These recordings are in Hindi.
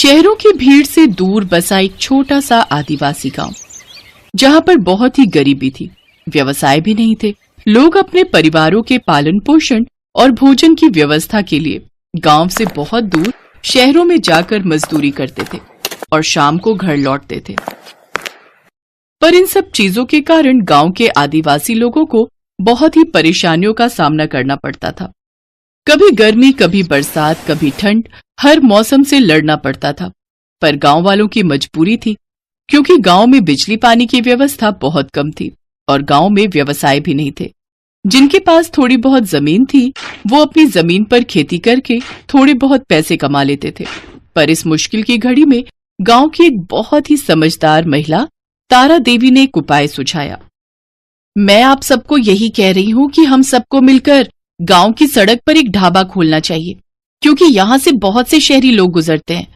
शहरों की भीड़ से दूर बसा एक छोटा सा आदिवासी गांव, जहां पर बहुत ही गरीबी थी, व्यवसाय भी नहीं थे। लोग अपने परिवारों के पालन पोषण और भोजन की व्यवस्था के लिए गांव से बहुत दूर शहरों में जाकर मजदूरी करते थे और शाम को घर लौटते थे। पर इन सब चीजों के कारण गांव के आदिवासी लोगों को बहुत ही परेशानियों का सामना करना पड़ता था। कभी गर्मी, कभी बरसात, कभी ठंड, हर मौसम से लड़ना पड़ता था। पर गांव वालों की मजबूरी थी, क्योंकि गांव में बिजली पानी की व्यवस्था बहुत कम थी और गांव में व्यवसाय भी नहीं थे। जिनके पास थोड़ी बहुत जमीन थी वो अपनी जमीन पर खेती करके थोड़े बहुत पैसे कमा लेते थे। पर इस मुश्किल की घड़ी में गांव की एक बहुत ही समझदार महिला तारा देवी ने एक उपाय सुझाया। मैं आप सबको यही कह रही हूँ कि हम सबको मिलकर गांव की सड़क पर एक ढाबा खोलना चाहिए, क्योंकि यहाँ से बहुत से शहरी लोग गुजरते हैं।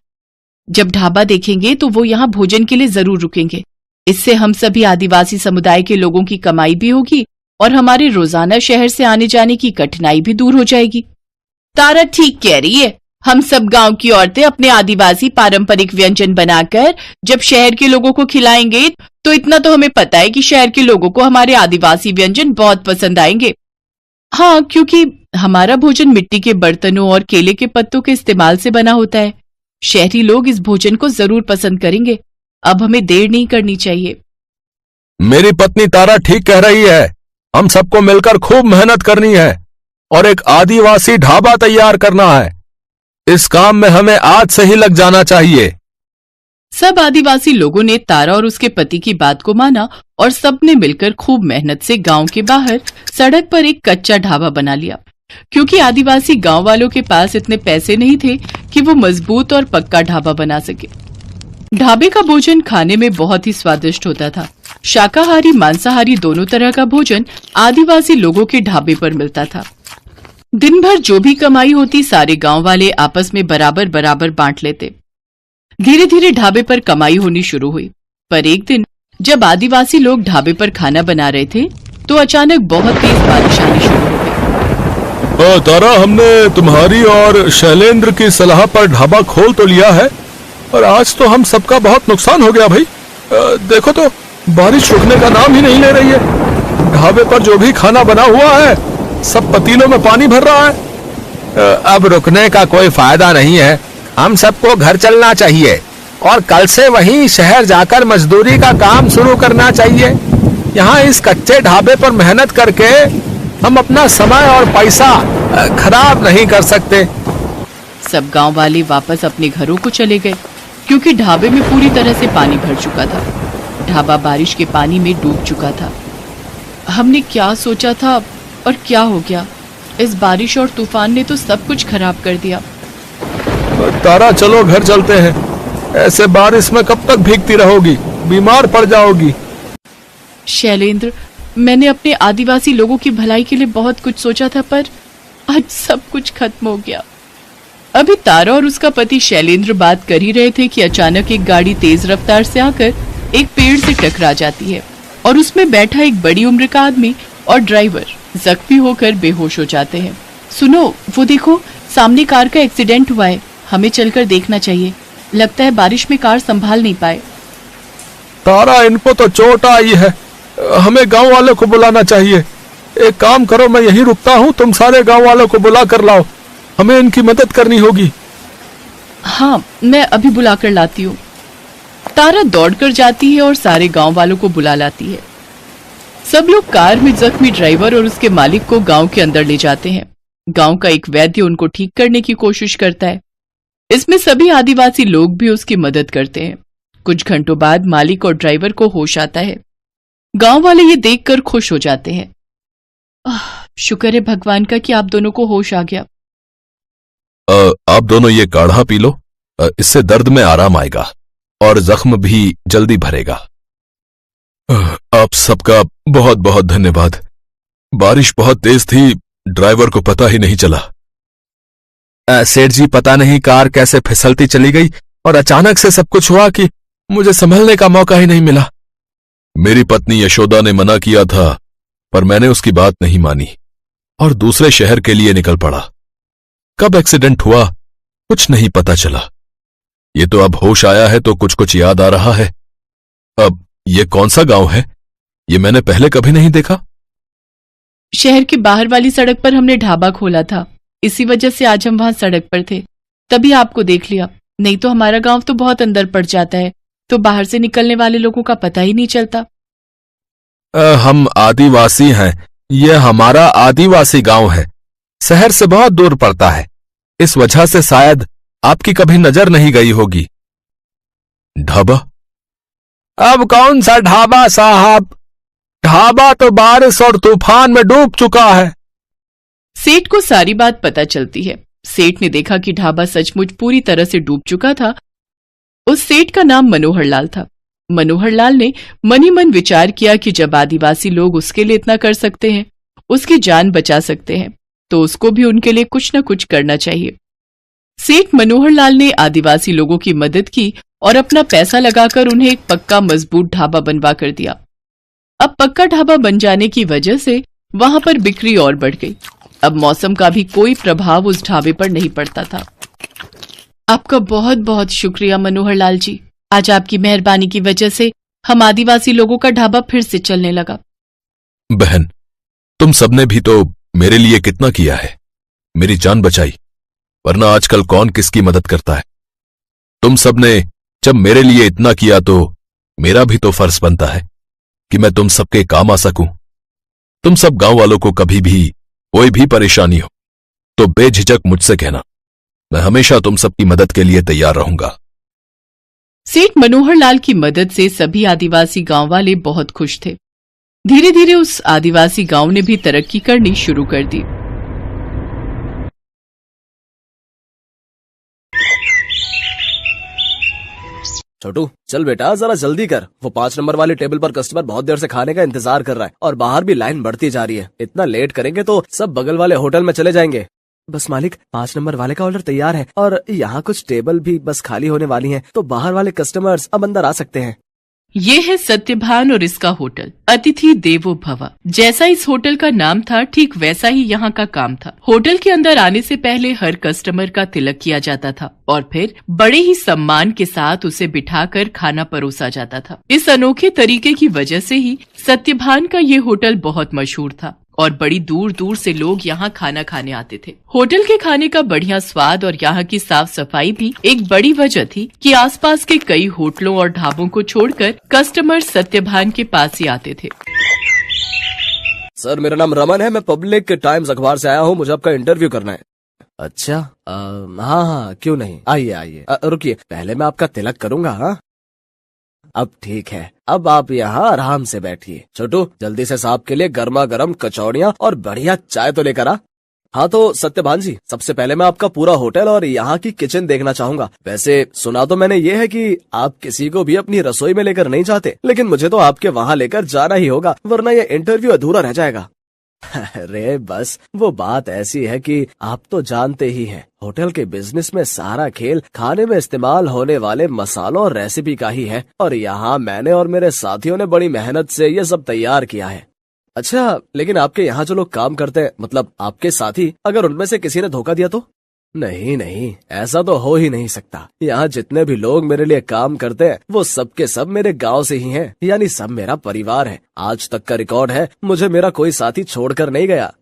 जब ढाबा देखेंगे तो वो यहाँ भोजन के लिए जरूर रुकेंगे। इससे हम सभी आदिवासी समुदाय के लोगों की कमाई भी होगी और हमारे रोजाना शहर से आने जाने की कठिनाई भी दूर हो जाएगी। तारा ठीक कह रही है। हम सब गांव की औरतें अपने आदिवासी पारंपरिक व्यंजन बनाकर जब शहर के लोगों को खिलाएंगे तो इतना तो हमें पता है कि शहर के लोगों को हमारे आदिवासी व्यंजन बहुत पसंद आएंगे। हाँ, क्योंकि हमारा भोजन मिट्टी के बर्तनों और केले के पत्तों के इस्तेमाल से बना होता है। शहरी लोग इस भोजन को जरूर पसंद करेंगे। अब हमें देर नहीं करनी चाहिए। मेरी पत्नी तारा ठीक कह रही है। हम सबको मिलकर खूब मेहनत करनी है और एक आदिवासी ढाबा तैयार करना है। इस काम में हमें आज से ही लग जाना चाहिए। सब आदिवासी लोगों ने तारा और उसके पति की बात को माना और सबने मिलकर खूब मेहनत से गांव के बाहर सड़क पर एक कच्चा ढाबा बना लिया, क्योंकि आदिवासी गांव वालों के पास इतने पैसे नहीं थे कि वो मजबूत और पक्का ढाबा बना सके। ढाबे का भोजन खाने में बहुत ही स्वादिष्ट होता था। शाकाहारी, मांसाहारी दोनों तरह का भोजन आदिवासी लोगों के ढाबे पर मिलता था। दिन भर जो भी कमाई होती सारे गांव वाले आपस में बराबर बराबर बांट लेते। धीरे धीरे ढाबे पर कमाई होनी शुरू हुई। पर एक दिन जब आदिवासी लोग ढाबे पर खाना बना रहे थे तो अचानक बहुत तेज बारिश आनी शुरू हो गई। तारा, हमने तुम्हारी और शैलेंद्र की सलाह पर ढाबा खोल तो लिया है और आज तो हम सबका बहुत नुकसान हो गया भाई। देखो तो बारिश रुकने का नाम ही नहीं ले रही है। ढाबे पर जो भी खाना बना हुआ है सब पतीलों में पानी भर रहा है। अब रुकने का कोई फायदा नहीं है। हम सबको घर चलना चाहिए और कल से वहीं शहर जाकर मजदूरी का काम शुरू करना चाहिए। यहाँ इस कच्चे ढाबे पर मेहनत करके हम अपना समय और पैसा खराब नहीं कर सकते। सब गांव वाले वापस अपने घरों को चले गए, क्योंकि ढाबे में पूरी तरह से पानी भर चुका था। ढाबा बारिश के पानी में डूब चुका था। हमने क्या सोचा था और क्या हो गया। इस बारिश और तूफान ने तो सब कुछ खराब कर दिया। तारा, चलो घर चलते हैं। ऐसे बारिश में कब तक भीगती रहोगी, बीमार पड़ जाओगी। शैलेंद्र, मैंने अपने आदिवासी लोगों की भलाई के लिए बहुत कुछ सोचा था, पर आज सब कुछ खत्म हो गया। अभी तारा और उसका पति शैलेंद्र बात कर ही रहे थे कि अचानक एक गाड़ी तेज रफ्तार से आकर एक पेड़ से टकरा जाती है और उसमें बैठा एक बड़ी उम्र का आदमी और ड्राइवर जख्मी होकर बेहोश हो जाते हैं। सुनो, वो देखो, सामने कार का एक्सीडेंट हुआ है। हमें चलकर देखना चाहिए। लगता है बारिश में कार संभाल नहीं पाए। तारा, इनको तो चोट आई है। हमें गांव वालों को बुलाना चाहिए। एक काम करो, मैं यहीं रुकता हूँ, तुम सारे गांव वालों को बुला कर लाओ। हमें इनकी मदद करनी होगी। हाँ, मैं अभी बुला कर लाती हूँ। तारा दौड़कर जाती है और सारे गांव वालों को बुला लाती है। सब लोग कार में जख्मी ड्राइवर और उसके मालिक को गांव के अंदर ले जाते हैं। गांव का एक वैद्य उनको ठीक करने की कोशिश करता है। इसमें सभी आदिवासी लोग भी उसकी मदद करते हैं। कुछ घंटों बाद मालिक और ड्राइवर को होश आता है। गांव वाले ये देखकर खुश हो जाते हैं। शुक्र है भगवान का कि आप दोनों को होश आ गया। आप दोनों ये काढ़ा पी लो। इससे दर्द में आराम आएगा और जख्म भी जल्दी भरेगा। आप सबका बहुत बहुत धन्यवाद। बारिश बहुत तेज थी, ड्राइवर को पता ही नहीं चला। सेठ जी, पता नहीं कार कैसे फिसलती चली गई और अचानक से सब कुछ हुआ कि मुझे संभलने का मौका ही नहीं मिला। मेरी पत्नी यशोदा ने मना किया था, पर मैंने उसकी बात नहीं मानी और दूसरे शहर के लिए निकल पड़ा। कब एक्सीडेंट हुआ कुछ नहीं पता चला। ये तो अब होश आया है तो कुछ कुछ याद आ रहा है। अब ये कौन सा गांव है? ये मैंने पहले कभी नहीं देखा। शहर के बाहर वाली सड़क पर हमने ढाबा खोला था, इसी वजह से आज हम वहां सड़क पर थे, तभी आपको देख लिया। नहीं तो हमारा गांव तो बहुत अंदर पड़ जाता है, तो बाहर से निकलने वाले लोगों का पता ही नहीं चलता। हम आदिवासी हैं। यह हमारा आदिवासी गांव है, शहर से बहुत दूर पड़ता है, इस वजह से शायद आपकी कभी नजर नहीं गई होगी। ढाबा? अब कौन सा ढाबा साहब? ढाबा तो बारिश और तूफान में डूब चुका है। सेठ को सारी बात पता चलती है। सेठ ने देखा कि ढाबा सचमुच पूरी तरह से डूब चुका था। उस सेठ का नाम मनोहर लाल था। मनोहर लाल ने मन ही मन विचार किया कि जब आदिवासी लोग उसके लिए इतना कर सकते हैं, उसकी जान बचा सकते हैं, तो उसको भी उनके लिए कुछ न कुछ करना चाहिए। सेठ मनोहर लाल ने आदिवासी लोगों की मदद की और अपना पैसा लगाकर उन्हें एक पक्का मजबूत ढाबा बनवा कर दिया। अब पक्का ढाबा बन जाने की वजह से वहां पर बिक्री और बढ़ गई। अब मौसम का भी कोई प्रभाव उस ढाबे पर नहीं पड़ता था। आपका बहुत बहुत शुक्रिया मनोहर लाल जी। आज आपकी मेहरबानी की वजह से हम आदिवासी लोगों का ढाबा फिर से चलने लगा। बहन, तुम सबने भी तो मेरे लिए कितना किया है, मेरी जान बचाई, वरना आजकल कौन किसकी मदद करता है। तुम सबने जब मेरे लिए इतना किया तो मेरा भी तो फर्ज बनता है कि मैं तुम सबके काम आ सकूं। तुम सब गांव वालों को कभी भी कोई भी परेशानी हो तो बेझिझक मुझसे कहना, मैं हमेशा तुम सबकी मदद के लिए तैयार रहूंगा। सेठ मनोहर लाल की मदद से सभी आदिवासी गांव वाले बहुत खुश थे। धीरे धीरे उस आदिवासी गांव ने भी तरक्की करनी शुरू कर दी। छोटू, चल बेटा जरा जल्दी कर। वो 5 नंबर वाले टेबल पर कस्टमर बहुत देर से खाने का इंतजार कर रहा है और बाहर भी लाइन बढ़ती जा रही है। इतना लेट करेंगे तो सब बगल वाले होटल में चले जाएंगे। बस मालिक, 5 नंबर वाले का ऑर्डर तैयार है और यहाँ कुछ टेबल भी बस खाली होने वाली हैं, तो बाहर वाले कस्टमर्स अब अंदर आ सकते हैं। ये है सत्यभान और इसका होटल अतिथि देवो भव। जैसा इस होटल का नाम था, ठीक वैसा ही यहाँ का काम था। होटल के अंदर आने से पहले हर कस्टमर का तिलक किया जाता था और फिर बड़े ही सम्मान के साथ उसे बिठाकर खाना परोसा जाता था। इस अनोखे तरीके की वजह से ही सत्यभान का ये होटल बहुत मशहूर था और बड़ी दूर दूर से लोग यहाँ खाना खाने आते थे। होटल के खाने का बढ़िया स्वाद और यहाँ की साफ सफाई भी एक बड़ी वजह थी कि आसपास के कई होटलों और ढाबों को छोड़कर कस्टमर सत्यभान के पास ही आते थे। सर, मेरा नाम रमन है, मैं पब्लिक टाइम्स अखबार से आया हूँ, मुझे आपका इंटरव्यू करना है। अच्छा, हाँ हाँ, क्यों नहीं, आइए आइए। रुकिए, पहले मैं आपका तिलक करूंगा। हाँ, अब ठीक है, अब आप यहाँ आराम से बैठिए। छोटू, जल्दी से साहब के लिए गर्मा गर्म कचौड़ियाँ और बढ़िया चाय तो लेकर आ। हाँ तो सत्यभान जी, सबसे पहले मैं आपका पूरा होटल और यहाँ की किचन देखना चाहूंगा। वैसे सुना तो मैंने ये है कि आप किसी को भी अपनी रसोई में लेकर नहीं जाते, लेकिन मुझे तो आपके वहाँ लेकर जाना ही होगा, वरना ये इंटरव्यू अधूरा रह जाएगा। अरे बस, वो बात ऐसी है कि आप तो जानते ही हैं, होटल के बिजनेस में सारा खेल खाने में इस्तेमाल होने वाले मसालों और रेसिपी का ही है, और यहाँ मैंने और मेरे साथियों ने बड़ी मेहनत से ये सब तैयार किया है। अच्छा, लेकिन आपके यहाँ जो लोग काम करते हैं, मतलब आपके साथी, अगर उनमें से किसी ने धोखा दिया तो? नहीं नहीं, ऐसा तो हो ही नहीं सकता। यहाँ जितने भी लोग मेरे लिए काम करते हैं वो सब के सब मेरे गांव से ही हैं, यानी सब मेरा परिवार है। आज तक का रिकॉर्ड है, मुझे मेरा कोई साथी छोड़कर नहीं गया।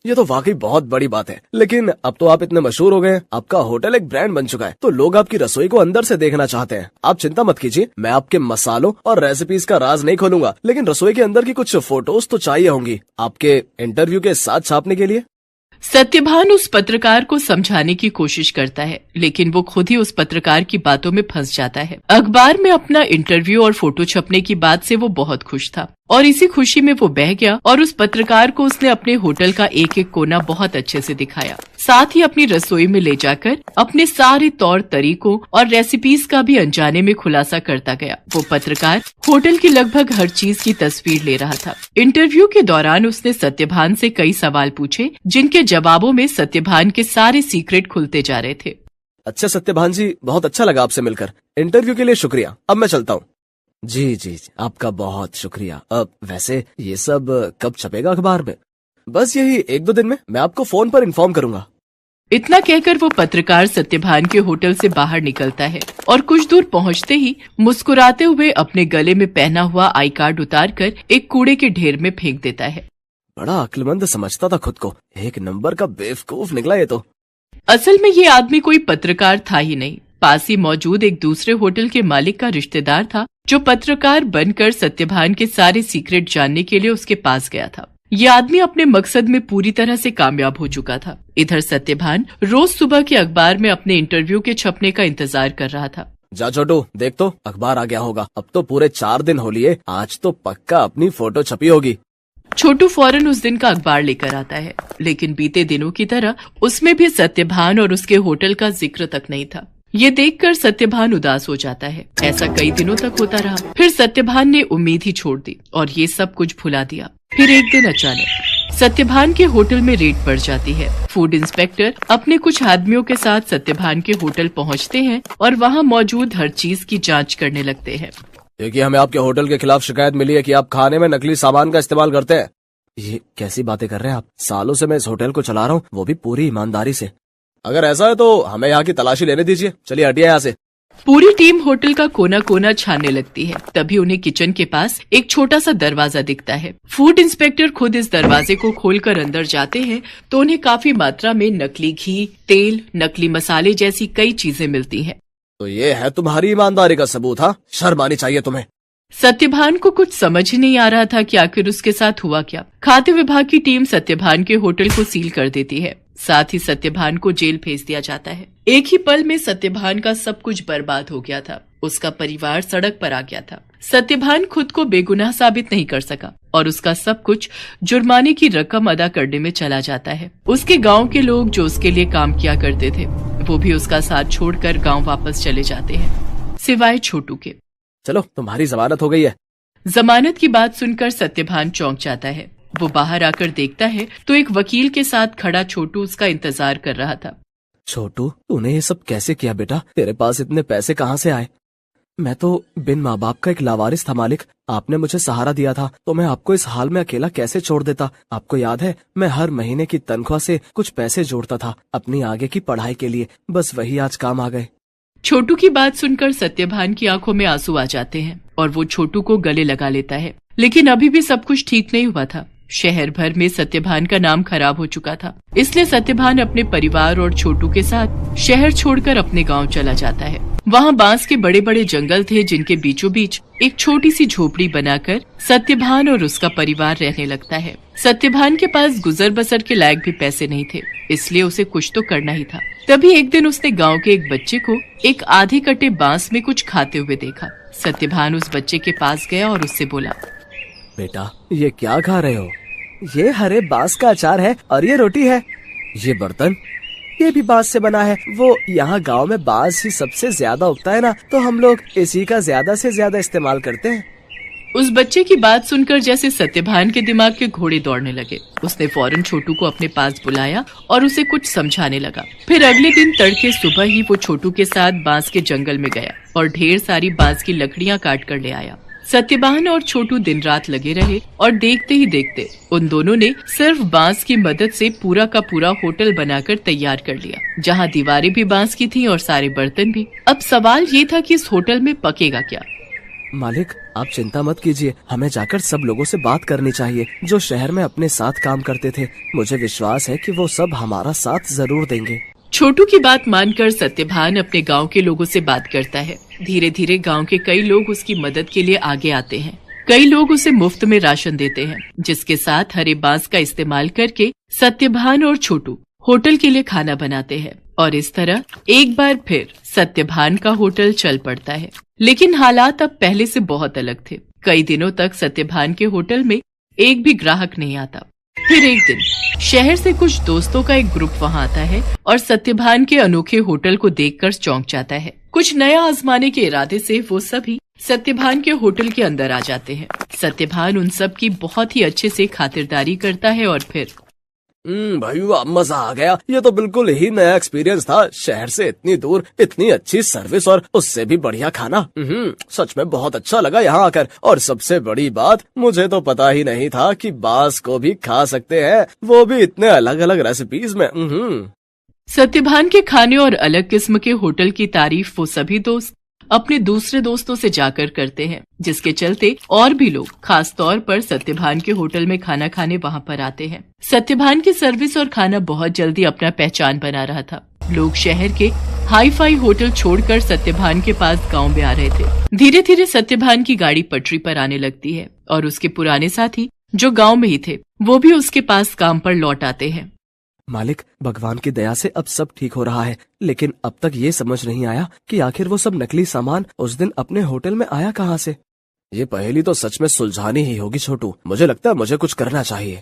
ये तो वाकई बहुत बड़ी बात है। लेकिन अब तो आप इतने मशहूर हो गए, आपका होटल एक ब्रांड बन चुका है, तो लोग आपकी रसोई को अंदर से देखना चाहते हैं। आप चिंता मत कीजिए, मैं आपके मसालों और रेसिपीज का राज नहीं खोलूंगा, लेकिन रसोई के अंदर की कुछ फोटोज तो चाहिए होंगी आपके इंटरव्यू के साथ छापने के लिए। सत्यभान उस पत्रकार को समझाने की कोशिश करता है, लेकिन वो खुद ही उस पत्रकार की बातों में फंस जाता है। अखबार में अपना इंटरव्यू और फोटो छपने की बात से वो बहुत खुश था और इसी खुशी में वो बह गया और उस पत्रकार को उसने अपने होटल का एक एक कोना बहुत अच्छे से दिखाया। साथ ही अपनी रसोई में ले जाकर अपने सारे तौर तरीकों और रेसिपीज का भी अनजाने में खुलासा करता गया। वो पत्रकार होटल की लगभग हर चीज की तस्वीर ले रहा था। इंटरव्यू के दौरान उसने सत्यभान से कई सवाल पूछे, जिनके जवाबों में सत्यभान के सारे सीक्रेट खुलते जा रहे थे। अच्छा सत्यभान जी, बहुत अच्छा लगा आपसे मिलकर। इंटरव्यू के लिए शुक्रिया, अब मैं चलता हूँ। जी जी, आपका बहुत शुक्रिया। अब वैसे ये सब कब छपेगा अखबार में? बस यही 1-2 दिन में, मैं आपको फोन पर इन्फॉर्म करूंगा। इतना कहकर वो पत्रकार सत्यभान के होटल से बाहर निकलता है और कुछ दूर पहुंचते ही मुस्कुराते हुए अपने गले में पहना हुआ आई कार्ड उतारकर एक कूड़े के ढेर में फेंक देता है। बड़ा अक्लमंद समझता था खुद को, एक नंबर का बेवकूफ निकला ये तो। असल में ये आदमी कोई पत्रकार था ही नहीं, पास ही मौजूद एक दूसरे होटल के मालिक का रिश्तेदार था, जो पत्रकार बनकर सत्यभान के सारे सीक्रेट जानने के लिए उसके पास गया था। ये आदमी अपने मकसद में पूरी तरह से कामयाब हो चुका था। इधर सत्यभान रोज सुबह के अखबार में अपने इंटरव्यू के छपने का इंतजार कर रहा था। जा छोटू, देख तो अखबार आ गया होगा। अब तो पूरे 4 दिन हो लिए, आज तो पक्का अपनी फोटो छपी होगी। छोटू फौरन उस दिन का अखबार लेकर आता है, लेकिन बीते दिनों की तरह उसमें भी सत्यभान और उसके होटल का जिक्र तक नहीं था। ये देखकर सत्यभान उदास हो जाता है। ऐसा कई दिनों तक होता रहा। फिर सत्यभान ने उम्मीद ही छोड़ दी और ये सब कुछ भुला दिया। फिर एक दिन अचानक सत्यभान के होटल में रेड पड़ जाती है। फूड इंस्पेक्टर अपने कुछ आदमियों के साथ सत्यभान के होटल पहुंचते हैं और वहां मौजूद हर चीज की जांच करने लगते हैं। देखिए, हमें आपके होटल के खिलाफ शिकायत मिली है कि आप खाने में नकली सामान का इस्तेमाल करते हैं। ये कैसी बातें कर रहे हैं आप? सालों से मैं इस होटल को चला रहा हूँ, वो भी पूरी ईमानदारी से। अगर ऐसा है तो हमें यहाँ की तलाशी लेने दीजिए। चलिए हटिए यहाँ से। पूरी टीम होटल का कोना कोना छानने लगती है। तभी उन्हें किचन के पास एक छोटा सा दरवाजा दिखता है। फूड इंस्पेक्टर खुद इस दरवाजे को खोलकर अंदर जाते हैं तो उन्हें काफी मात्रा में नकली घी, तेल, नकली मसाले जैसी कई चीजें मिलती हैं। तो ये है तुम्हारी ईमानदारी का सबूत? हाँ, शर्म आनी चाहिए तुम्हें। सत्यभान को कुछ समझ ही नहीं आ रहा था कि आखिर उसके साथ हुआ क्या। खाद्य विभाग की टीम सत्यभान के होटल को सील कर देती है। साथ ही सत्यभान को जेल भेज दिया जाता है। एक ही पल में सत्यभान का सब कुछ बर्बाद हो गया था। उसका परिवार सड़क पर आ गया था। सत्यभान खुद को बेगुनाह साबित नहीं कर सका और उसका सब कुछ जुर्माने की रकम अदा करने में चला जाता है। उसके गांव के लोग जो उसके लिए काम किया करते थे, वो भी उसका साथ छोड़कर गांव वापस चले जाते हैं, सिवाय छोटू के। चलो, तुम्हारी जमानत हो गई है। जमानत की बात सुनकर सत्यभान चौंक जाता है। वो बाहर आकर देखता है तो एक वकील के साथ खड़ा छोटू उसका इंतजार कर रहा था। छोटू, तूने ये सब कैसे किया बेटा? तेरे पास इतने पैसे कहाँ से आए? मैं तो बिन माँ बाप का एक लावारिस था मालिक। आपने मुझे सहारा दिया था तो मैं आपको इस हाल में अकेला कैसे छोड़ देता? आपको याद है, मैं हर महीने की तनख्वाह से कुछ पैसे जोड़ता था अपनी आगे की पढ़ाई के लिए। बस वही आज काम आ गए। छोटू की बात सुनकर सत्यभान की आंखों में आंसू आ जाते हैं और वो छोटू को गले लगा लेता है। लेकिन अभी भी सब कुछ ठीक नहीं हुआ था। शहर भर में सत्यभान का नाम खराब हो चुका था। इसलिए सत्यभान अपने परिवार और छोटू के साथ शहर छोड़कर अपने गांव चला जाता है। वहां बांस के बड़े बड़े जंगल थे, जिनके बीचों बीच एक छोटी सी झोपड़ी बनाकर सत्यभान और उसका परिवार रहने लगता है। सत्यभान के पास गुजर बसर के लायक भी पैसे नहीं थे, इसलिए उसे कुछ तो करना ही था। तभी एक दिन उसने गांव के एक बच्चे को एक आधे कटे बांस में कुछ खाते हुए देखा। सत्यभान उस बच्चे के पास गया और उससे बोला, बेटा, ये क्या खा रहे हो? ये हरे बांस का अचार है और ये रोटी है। ये बर्तन, ये भी बांस से बना है। वो यहाँ गांव में बांस ही सबसे ज्यादा उगता है ना, तो हम लोग इसी का ज्यादा से ज्यादा इस्तेमाल करते हैं। उस बच्चे की बात सुनकर जैसे सत्यभान के दिमाग के घोड़े दौड़ने लगे। उसने फौरन छोटू को अपने पास बुलाया और उसे कुछ समझाने लगा। फिर अगले दिन तड़के सुबह ही वो छोटू के साथ बांस के जंगल में गया और ढेर सारी बांस की लकड़ियां काट कर ले आया। सत्यभान और छोटू दिन रात लगे रहे और देखते ही देखते उन दोनों ने सिर्फ बांस की मदद से पूरा का पूरा होटल बनाकर तैयार कर लिया, जहां दीवारें भी बांस की थीं और सारे बर्तन भी। अब सवाल ये था कि इस होटल में पकेगा क्या? मालिक, आप चिंता मत कीजिए, हमें जाकर सब लोगों से बात करनी चाहिए जो शहर में अपने साथ काम करते थे। मुझे विश्वास है कि वो सब हमारा साथ जरूर देंगे। छोटू की बात मानकर सत्यभान अपने गांव के लोगों से बात करता है। धीरे धीरे गांव के कई लोग उसकी मदद के लिए आगे आते हैं। कई लोग उसे मुफ्त में राशन देते हैं, जिसके साथ हरे बांस का इस्तेमाल करके सत्यभान और छोटू होटल के लिए खाना बनाते हैं। और इस तरह एक बार फिर सत्यभान का होटल चल पड़ता है। लेकिन हालात अब पहले से बहुत अलग थे। कई दिनों तक सत्यभान के होटल में एक भी ग्राहक नहीं आता। फिर एक दिन शहर से कुछ दोस्तों का एक ग्रुप वहां आता है और सत्यभान के अनोखे होटल को देखकर चौंक जाता है। कुछ नया आजमाने के इरादे से वो सभी सत्यभान के होटल के अंदर आ जाते हैं। सत्यभान उन सब की बहुत ही अच्छे से खातिरदारी करता है और फिर भाई वाह, मजा आ गया। ये तो बिल्कुल ही नया एक्सपीरियंस था। शहर से इतनी दूर इतनी अच्छी सर्विस और उससे भी बढ़िया खाना। सच में बहुत अच्छा लगा यहाँ आकर। और सबसे बड़ी बात, मुझे तो पता ही नहीं था कि बांस को भी खा सकते हैं, वो भी इतने अलग अलग रेसिपीज में। सत्यभान के खाने और अलग किस्म के होटल की तारीफ वो सभी दोस्त अपने दूसरे दोस्तों से जाकर करते हैं, जिसके चलते और भी लोग खास तौर पर सत्यभान के होटल में खाना खाने वहां पर आते हैं। सत्यभान की सर्विस और खाना बहुत जल्दी अपना पहचान बना रहा था। लोग शहर के हाई फाई होटल छोड़कर सत्यभान के पास गांव में आ रहे थे। धीरे धीरे सत्यभान की गाड़ी पटरी पर आने लगती है और उसके पुराने साथी जो गांव में ही थे वो भी उसके पास काम पर लौट आते हैं। मालिक, भगवान की दया से अब सब ठीक हो रहा है, लेकिन अब तक ये समझ नहीं आया कि आखिर वो सब नकली सामान उस दिन अपने होटल में आया कहाँ से। ये पहेली तो सच में सुलझानी ही होगी छोटू। मुझे लगता है मुझे कुछ करना चाहिए।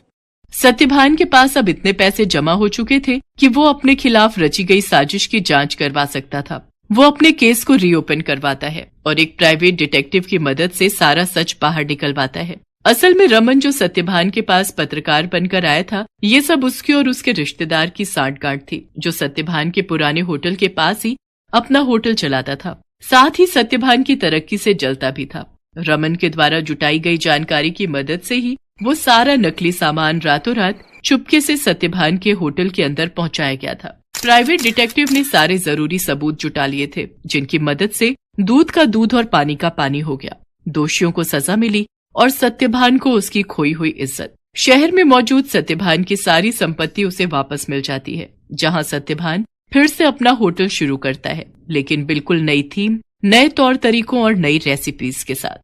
सत्यभान के पास अब इतने पैसे जमा हो चुके थे कि वो अपने खिलाफ रची गई साजिश की जांच करवा सकता था। वो अपने केस को रीओपन करवाता है और एक प्राइवेट डिटेक्टिव की मदद से सारा सच बाहर निकलवाता है। असल में रमन जो सत्यभान के पास पत्रकार बनकर आया था, ये सब उसके और उसके रिश्तेदार की सांठगांठ थी, जो सत्यभान के पुराने होटल के पास ही अपना होटल चलाता था। साथ ही सत्यभान की तरक्की से जलता भी था। रमन के द्वारा जुटाई गई जानकारी की मदद से ही वो सारा नकली सामान रातों रात चुपके से सत्यभान के होटल के अंदर पहुंचाया गया था। प्राइवेट डिटेक्टिव ने सारे जरूरी सबूत जुटा लिए थे, जिनकी मदद से दूध का दूध और पानी का पानी हो गया। दोषियों को सजा मिली और सत्यभान को उसकी खोई हुई इज्जत। शहर में मौजूद सत्यभान की सारी संपत्ति उसे वापस मिल जाती है, जहां सत्यभान फिर से अपना होटल शुरू करता है, लेकिन बिल्कुल नई थीम, नए तौर तरीकों और नई रेसिपीज के साथ।